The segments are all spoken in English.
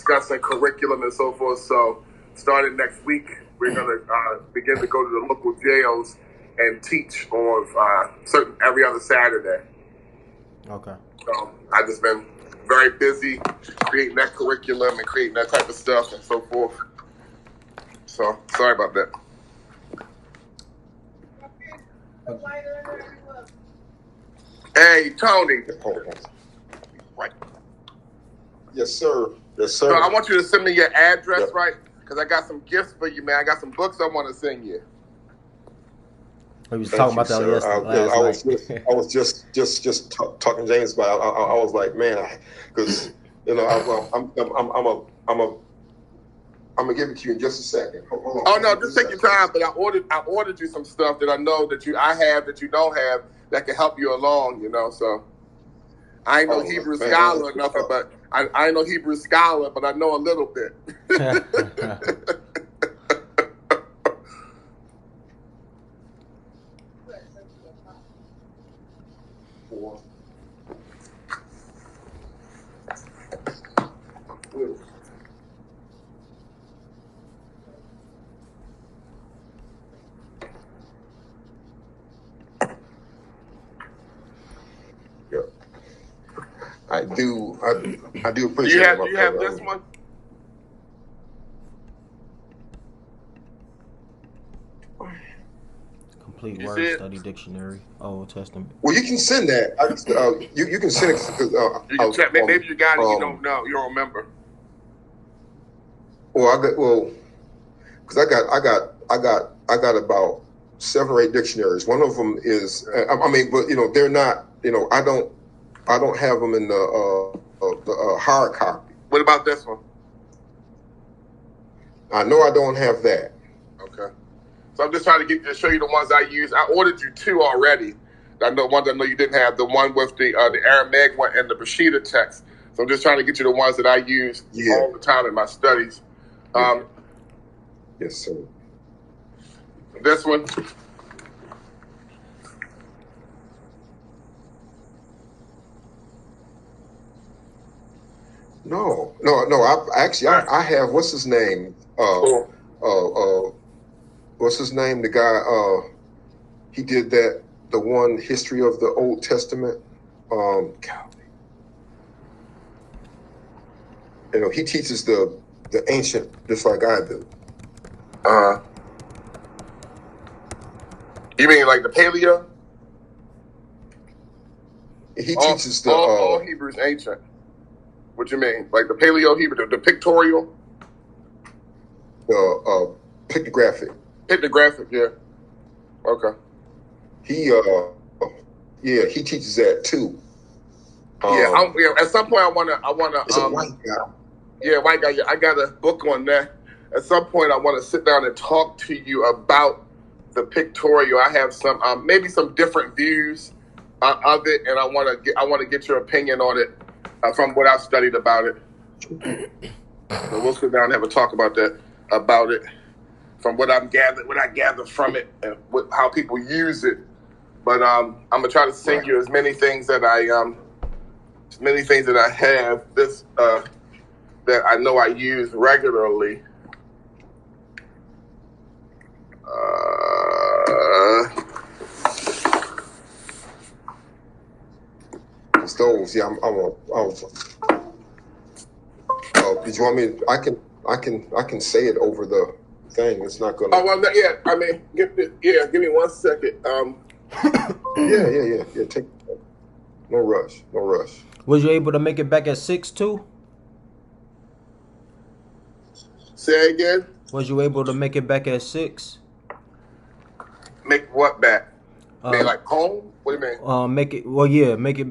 discussing curriculum and so forth. So starting next week, we're going to begin to go to the local jails and teach on certain every other Saturday. Okay. So I've just been very busy creating that curriculum and creating that type of stuff and so forth. So sorry about that. Hey, Tony. Right. Yes, sir. Yes, sir. So I want you to send me your address, right? Because I got some gifts for you, man. I got some books I want to send you. We was talking about that yesterday. I was just talking to James about. I was like, man, because I'm gonna give it to you in just a second. Hold on. Oh no, just take your time. But I ordered you some stuff that I know that I have that you don't have that can help you along. So I ain't no Hebrew scholar or nothing, but I ain't no Hebrew scholar, but I know a little bit. I do appreciate Do you have this one? Complete Word Study Dictionary, Old Testament. Well, you can send that. You can send it. You can check. Maybe you got it. You don't know. You don't remember. Because I got about 7 or 8 dictionaries. One of them is, but they're not. I don't have them in the hard copy. What about this one? I know I don't have that. Okay. So I'm just trying to show you the ones I use. I ordered you 2 already. Ones I know you didn't have. The one with the Aramaic one and the Peshitta text. So I'm just trying to get you the ones that I use all the time in my studies. Yes, sir. This one. No. I have. What's his name? What's his name? The guy. He did that. The one history of the Old Testament. He teaches the ancient just like I do. You mean like the Paleo? He teaches all Hebrews ancient. What you mean? Like the Paleo Hebrew, the pictorial? Pictographic. Pictographic, yeah. Okay. He teaches that too. At some point I wanna. It's a white guy. Yeah, white guy. Yeah, I got a book on that. At some point I want to sit down and talk to you about the pictorial. I have some maybe some different views of it, and I want to get your opinion on it from what I've studied about it. So we'll sit down and have a talk about it from what I gathered from it and how people use it. But I'm gonna try to send you as many things that I have that I know I use regularly. Those, yeah. Did you want me? I can say it over the thing. It's not gonna. Oh well, yeah. I mean, give me 1 second. Yeah. Take. No rush. Was you able to make it back at 6 too? Say again. Was you able to make it back at 6? Make what back? Like home? What do you mean? Make it. Well, yeah. Make it.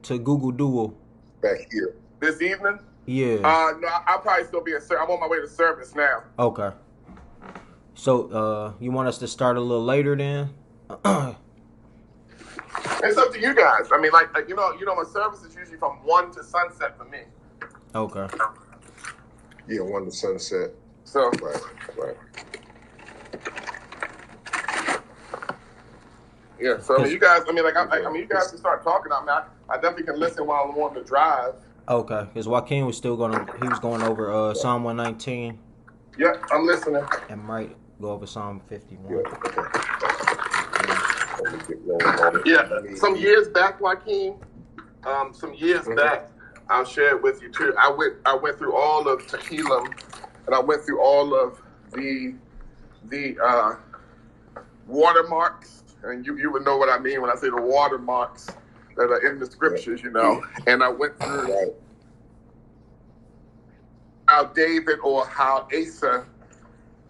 To Google Duo. Back here. This evening? Yeah. No, I'll probably still be I'm on my way to service now. Okay. So, you want us to start a little later then? It's up to you guys. I mean, like my service is usually from 1 to sunset for me. Okay. Yeah, 1 to sunset. So. Right. Yeah, so you guys. You guys can start talking. I definitely can listen while I'm on the drive. Okay, because Joaquin was still he was going over Psalm 119, Yeah, I'm listening. and might go over Psalm Yeah. 51. Okay. Let me get rolling on it. Yeah, Let me- some years back, Joaquin. Some years back, I'll share it with you too. I went through all of Tehillim, and I went through all of the watermarks, and you would know what I mean when I say the watermarks that are in the scriptures, you know. And I went through Right. how David, or how Asa,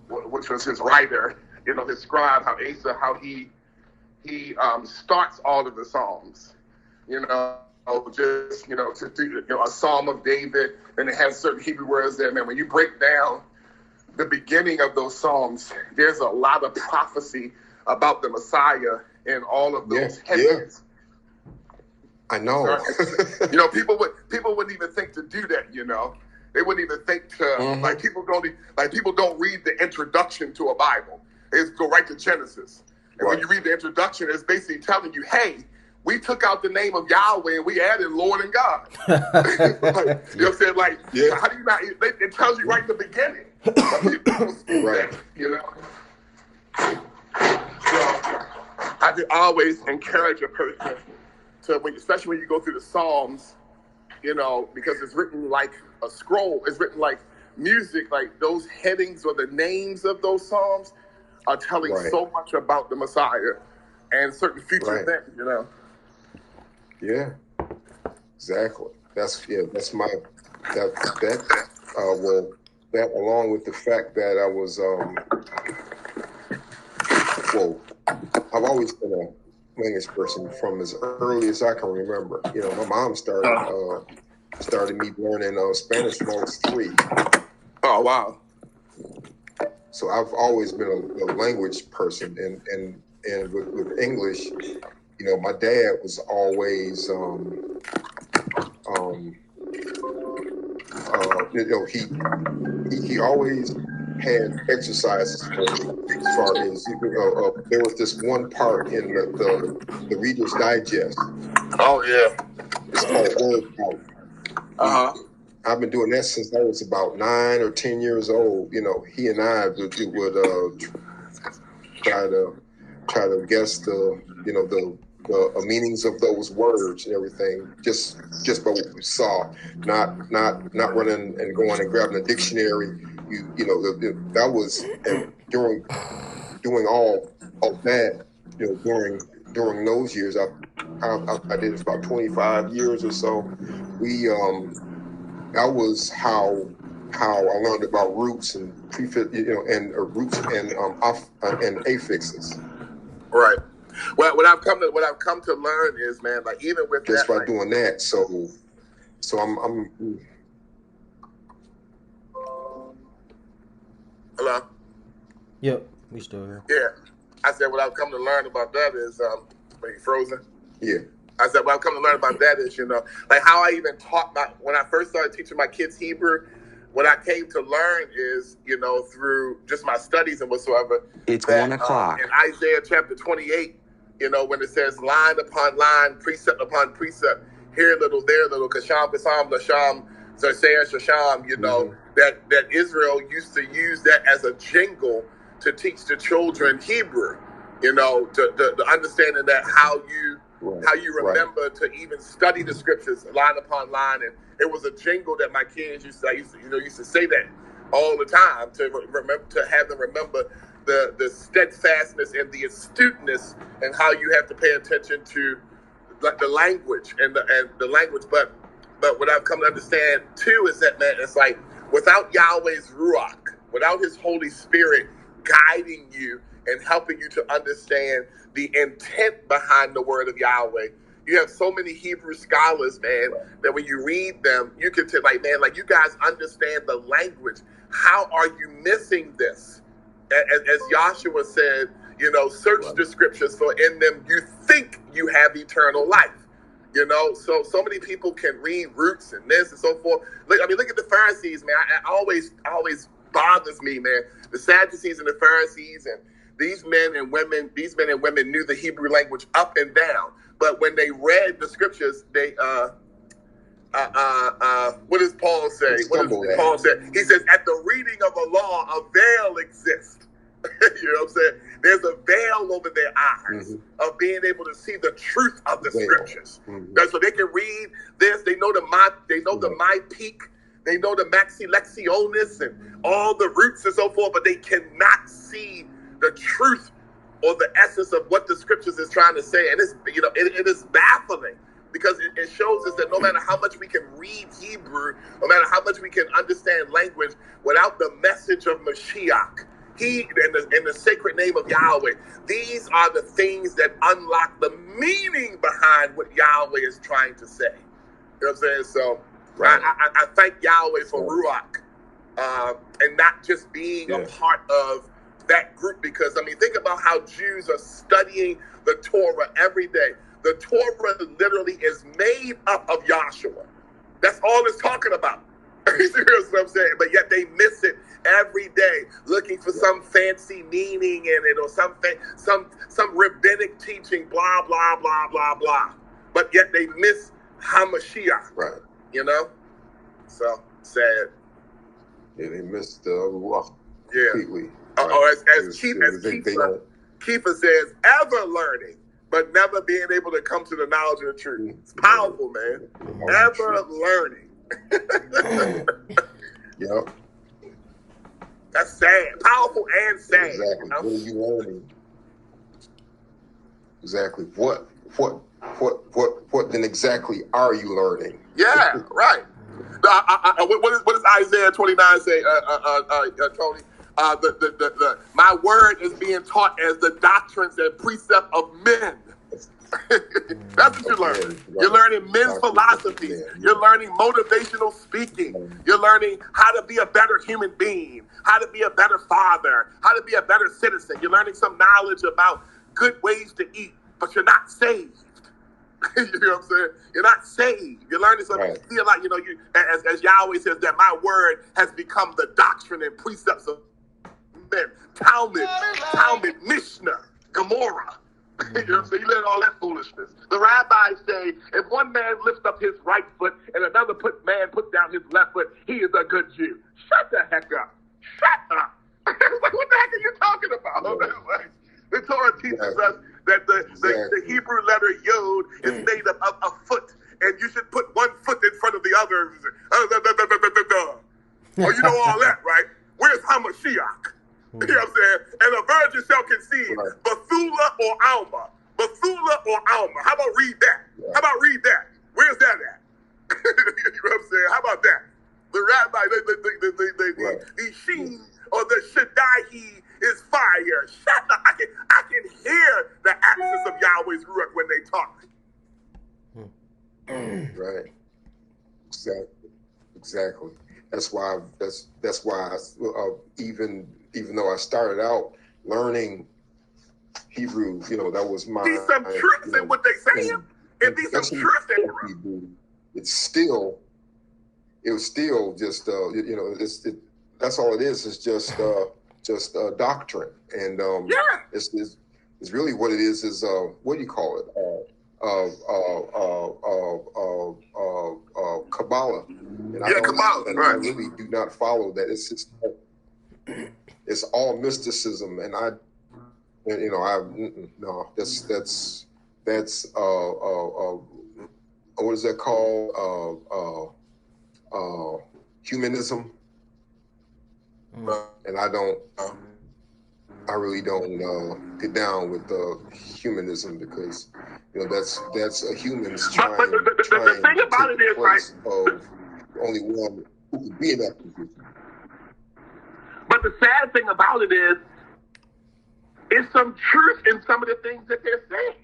which was his writer, you know, his scribe, how he starts all of the Psalms, you know, just, you know, to do, you know, a Psalm of David, and it has certain Hebrew words there. Man, when you break down the beginning of those Psalms, there's a lot of prophecy about the Messiah in all of those headings. I know. You know, people wouldn't even think to do that, you know. They wouldn't even think to, like, people don't read the introduction to a Bible. They just go right to Genesis. And when you read the introduction, it's basically telling you, hey, we took out the name of Yahweh and we added Lord and God. Like, you know what I'm saying? Like, how do you not? It tells you right in the beginning. Right. You know? So, I could always encourage a person to, especially when you go through the Psalms, you know, because it's written like a scroll. It's written like music, like those headings or the names of those Psalms are telling so much about the Messiah and certain future events, you know. Yeah, exactly. That's my that along with the fact that I was I've always been a language person from as early as I can remember. You know, my mom started me learning Spanish when I was 3. Oh wow! So I've always been a language person, and with English, you know, my dad was always, you know, he always had exercises for me as far as, there was this one part in the Reader's Digest. Oh yeah. It's called Word Count. I've been doing that since I was about 9 or 10 years old. You know, he and I would try to guess the meanings of those words and everything, just by what we saw, not running and going and grabbing a dictionary. You know, that was, and doing all of that, you know, during those years. I did it for about 25 years or so. That was how I learned about roots and prefix, you know, and roots and affixes. Right. Well, what I've come to learn is, man, like even with just that, by doing that. So I'm. Hello. Yep, we still here. Yeah, I said what I've come to learn about that is, are you frozen? Yeah. I said what I've come to learn about that is, you know, like how I even taught when I first started teaching my kids Hebrew. What I came to learn is, you know, through just my studies and whatsoever. It's 1 o'clock. In Isaiah chapter 28, you know, when it says line upon line, precept upon precept, here a little, there a little, kasham, kasam, lasham, zarseir, shasham, you know, that Israel used to use that as a jingle to teach the children Hebrew, you know, to understanding that how you remember to even study the scriptures line upon line. And it was a jingle that my kids used to say that all the time to have them remember the steadfastness and the astuteness and how you have to pay attention to the language and the language. But what I've come to understand too is that, man, it's like without Yahweh's Ruach, without His Holy Spirit guiding you and helping you to understand the intent behind the word of Yahweh, you have so many Hebrew scholars, man, that when you read them, you can tell, like, man, like, you guys understand the language. How are you missing this? As Joshua said, you know, search the scriptures, for in them you think you have eternal life. You know, so many people can read roots and this and so forth. Look at the Pharisees, man. I always bothers me, man. The Sadducees and the Pharisees, and these men and women knew the Hebrew language up and down. But when they read the scriptures, they what does Paul say? What does Paul say? He says, at the reading of the law, a veil exists. You know what I'm saying? There's a veil over their eyes of being able to see the truth of the scriptures. So they can read this. They know the my peak. They know the maxi lectionis and all the roots and so forth, but they cannot see the truth or the essence of what the scriptures is trying to say. And it's, it is baffling, because it shows us that no matter how much we can read Hebrew, no matter how much we can understand language, without the message of Mashiach, in the sacred name of Yahweh, these are the things that unlock the meaning behind what Yahweh is trying to say. You know what I'm saying? So I thank Yahweh for Ruach, and not just being a part of that group, because, I mean, think about how Jews are studying the Torah every day. The Torah literally is made up of Yahshua. That's all it's talking about. You see what I'm saying? But yet they miss it every day, looking for some fancy meaning in it, or some rabbinic teaching, blah, blah, blah, blah, blah. But yet they miss Hamashiach. Right. You know? So, sad. Yeah, they missed the Ruach completely. As Kiefer says, ever learning, but never being able to come to the knowledge of the truth. It's powerful, man. Ever learning. Yep. That's sad. Powerful and sad. Exactly. You know? What are you learning? Exactly. What then exactly are you learning? Yeah, right. What does Isaiah 29 say, Tony? My word is being taught as the doctrines and precept of men. That's what you're learning. Right. You're learning men's philosophies. You're learning motivational speaking. You're learning how to be a better human being, how to be a better father, how to be a better citizen. You're learning some knowledge about good ways to eat, but you're not saved. You know what I'm saying? You're not saved. You're learning something. Right. Feel like, as Yahweh says, that my word has become the doctrine and precepts of men. Talmud, Mishnah, Gemara. You know what I'm saying? You learn all that foolishness. The rabbis say, if one man lifts up his right foot and another man puts down his left foot, he is a good Jew. Shut the heck up. Shut up. Like, what the heck are you talking about? Yeah. The Torah teaches us that the Hebrew letter Yod is made up of a foot, and you should put one foot in front of the other. Oh, you know all that, right? Where's Hamashiach? You know what I'm saying? And a virgin shall conceive, Bethula or Alma. Bethula or Alma. How about read that? Yeah. How about read that? Where's that at? You know what I'm saying? How about that? The rabbi, the Sheen or the Shaddai is fire. Shut up. I can hear the accents of Yahweh's Ruach when they talk. Right. Exactly. That's why even though I started out learning Hebrew, that was my. Be some truth in what they saying. And be some truth in Hebrew. It was still just that's all it is. It's just doctrine, and it's really what it is what do you call it? Kabbalah. And Kabbalah. Right. I really do not follow that. It's just it's all mysticism, and that's what is that called? Humanism. And I really don't get down with humanism, because that's a humans trying. But the thing about it is, right? Of only one who can be in that position. But the sad thing about it is some truth in some of the things that they're saying.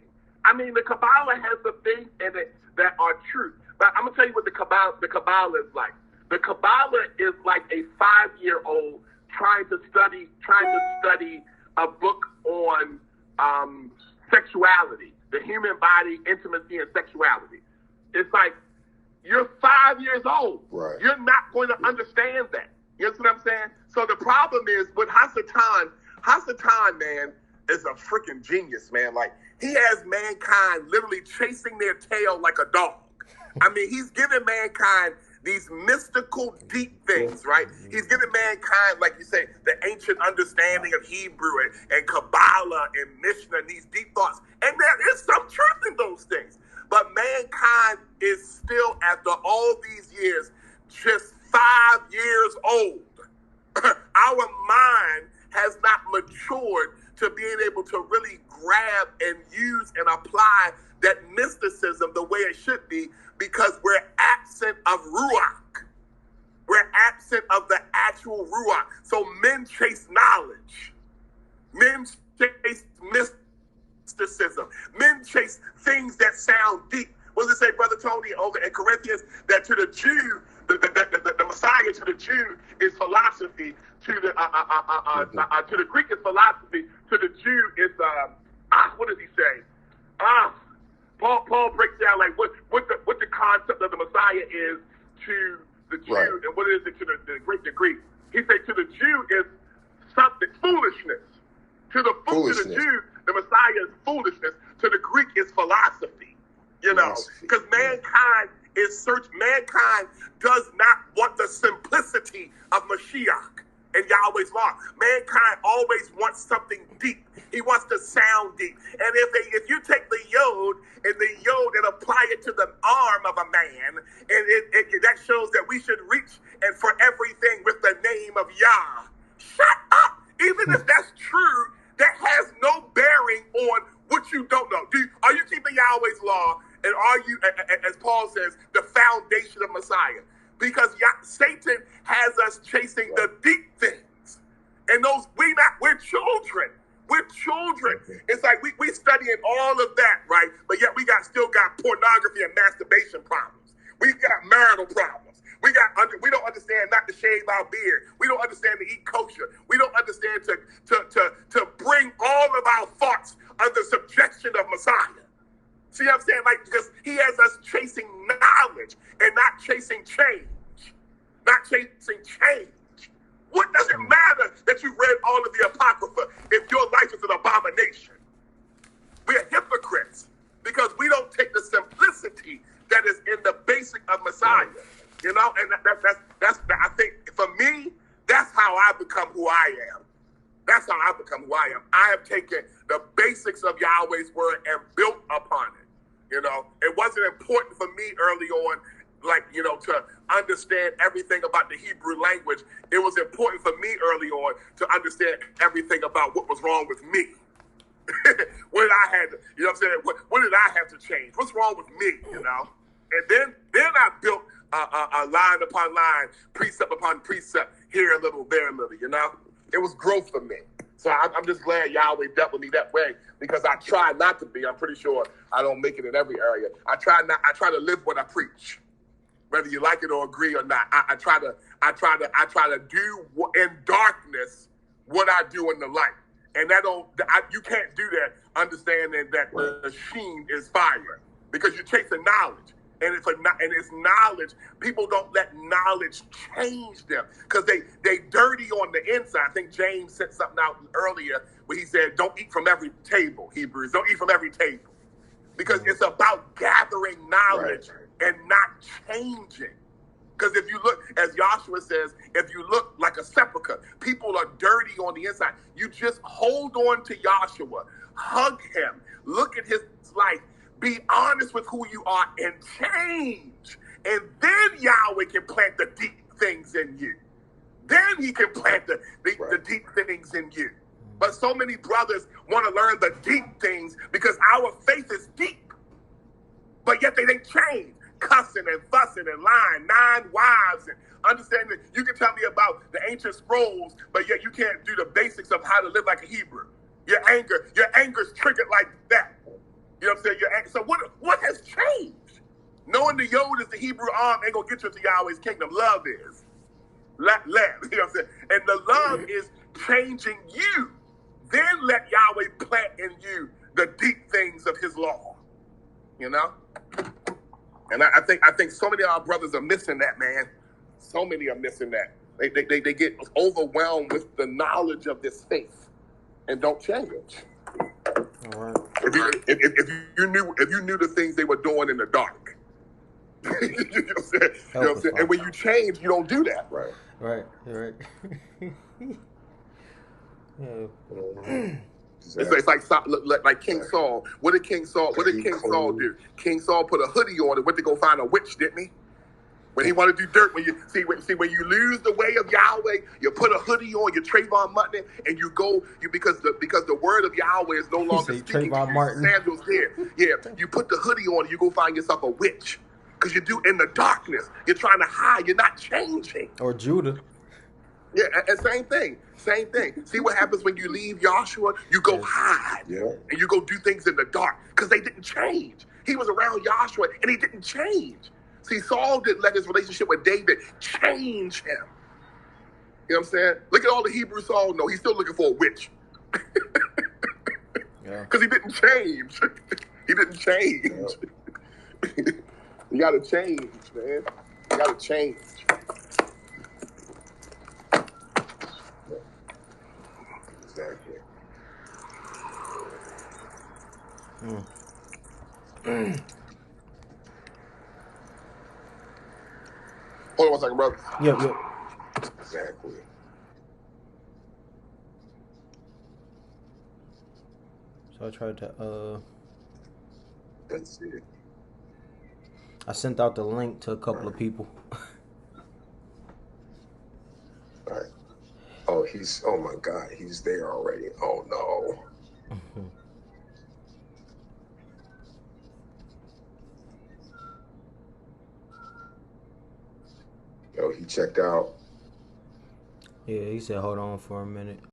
I mean, the Kabbalah has some things in it that are true. But I'm gonna tell you what the Kabbalah is like. The Kabbalah is like a 5-year-old trying to study a book on sexuality, the human body, intimacy, and sexuality. It's like, you're 5 years old. Right. You're not going to understand that. You know what I'm saying? So the problem is with Hasatan, man, is a freaking genius, man. Like, he has mankind literally chasing their tail like a dog. I mean, he's given mankind these mystical, deep things, right? He's given mankind, like you say, the ancient understanding of Hebrew and Kabbalah and Mishnah and these deep thoughts. And there is some truth in those things. But mankind is still, after all these years, just 5 years old. Our mind has not matured to being able to really grab and use and apply that mysticism the way it should be, because we're absent of Ruach. We're absent of the actual Ruach. So men chase knowledge. Men chase mysticism. Men chase things that sound deep. What does it say, Brother Tony, over in Corinthians? That to the Jew, the Messiah to the Jew is philosophy. To the Greek is philosophy. To the Jew is what does he say? Paul breaks down like what the concept of the Messiah is to the Jew, right, and what is it to the Greek. He said to the Jew is something foolishness. To the Jew, the Messiah is foolishness. To the Greek is philosophy. You know, because mankind does not want the simplicity of Mashiach and Yahweh's law. Mankind always wants something deep. He wants to sound deep. And if you take the yod and apply it to the arm of a man, and that shows that we should reach and for everything with the name of Yah. Shut up! Even if that's true, that has no bearing on what you don't know. Are you keeping Yahweh's law? And are you, as Paul says, the foundation of Messiah? Because Satan has us chasing the deep things. And we're children. We're children. It's like we studying all of that, right? But yet we still got pornography and masturbation problems. We got marital problems. We don't understand not to shave our beard. We don't understand to eat kosher. We don't understand to bring all of our thoughts under subjection of Messiah. See what I'm saying? Like, because he has us chasing knowledge and not chasing change. Not chasing change. What does it matter that you read all of the Apocrypha if your life is an abomination? We're hypocrites because we don't take the simplicity that is in the basic of Messiah. You know, and that's I think for me, that's how I become who I am. That's how I become who I am. I have taken the basics of Yahweh's word and built upon it. You know, it wasn't important for me early on, like, you know, to understand everything about the Hebrew language. It was important for me early on to understand everything about what was wrong with me. What I had to, you know what I'm saying? What did I have to change? What's wrong with me, you know? And then I built a line upon line, precept upon precept, here a little, there a little, you know? It was growth for me. So I'm just glad Yahweh dealt with me that way, because I try not to be. I'm pretty sure I don't make it in every area. I try to live what I preach, whether you like it or agree or not. I try to do in darkness what I do in the light, and you can't do that understanding that the sheen is fire, because you're chasing knowledge. And it's knowledge. People don't let knowledge change them because they dirty on the inside. I think James sent something out earlier where he said, don't eat from every table, Hebrews. Don't eat from every table. Because it's about gathering knowledge and not changing. Because if you look, as Joshua says, if you look like a sepulcher, people are dirty on the inside. You just hold on to Joshua, hug him, look at his life. Be honest with who you are and change. And then Yahweh can plant the deep things in you. Then he can plant the deep things in you. But so many brothers want to learn the deep things because our faith is deep. But yet they change. Cussing and fussing and lying, 9 wives, and understanding. You can tell me about the ancient scrolls, but yet you can't do the basics of how to live like a Hebrew. Your anger's triggered like that. You know what I'm saying? So what has changed? Knowing the yod is the Hebrew arm ain't gonna get you to Yahweh's kingdom. Love is. You know what I'm saying? And the love is changing you. Then let Yahweh plant in you the deep things of his law. You know? And I think so many of our brothers are missing that, man. So many are missing that. They get overwhelmed with the knowledge of this faith and don't change. All right. If you knew the things they were doing in the dark, You know what I'm saying? You know what Help I'm us, saying? And Father. when you change, you don't do that. Right. Right. Right. Yeah. Mhm. It's like like King Exactly. Saul. What did King Saul? What did He King Saul clean. do? King Saul put a hoodie on and went to go find a witch, didn't he? When he wanted to do dirt, when you lose the way of Yahweh, you put a hoodie on, you Trayvon Martin, and you go because the word of Yahweh is no He longer say speaking to Trayvon you. Martin Samuel's there. Yeah, you put the hoodie on, and you go find yourself a witch because you do in the darkness. You're trying to hide. You're not changing. or Judah. Yeah, and same thing. Same thing. See what happens when you leave Joshua? You go Yes. hide. Yeah. And you go do things in the dark because they didn't change. He was around Joshua and he didn't change. See, Saul didn't let his relationship with David change him. You know what I'm saying? Look at all the Hebrew Saul know. He's still looking for a witch Yeah. because he didn't change. He didn't change. You got to change, man. You got to change. Exactly. Hold on one second, brother. Yep. Yep. Exactly. So I tried to. That's it. I sent out the link to a couple of people. All right. Oh, oh my God, he's there already. Oh no. Yo, he checked out. Yeah, he said, hold on for a minute.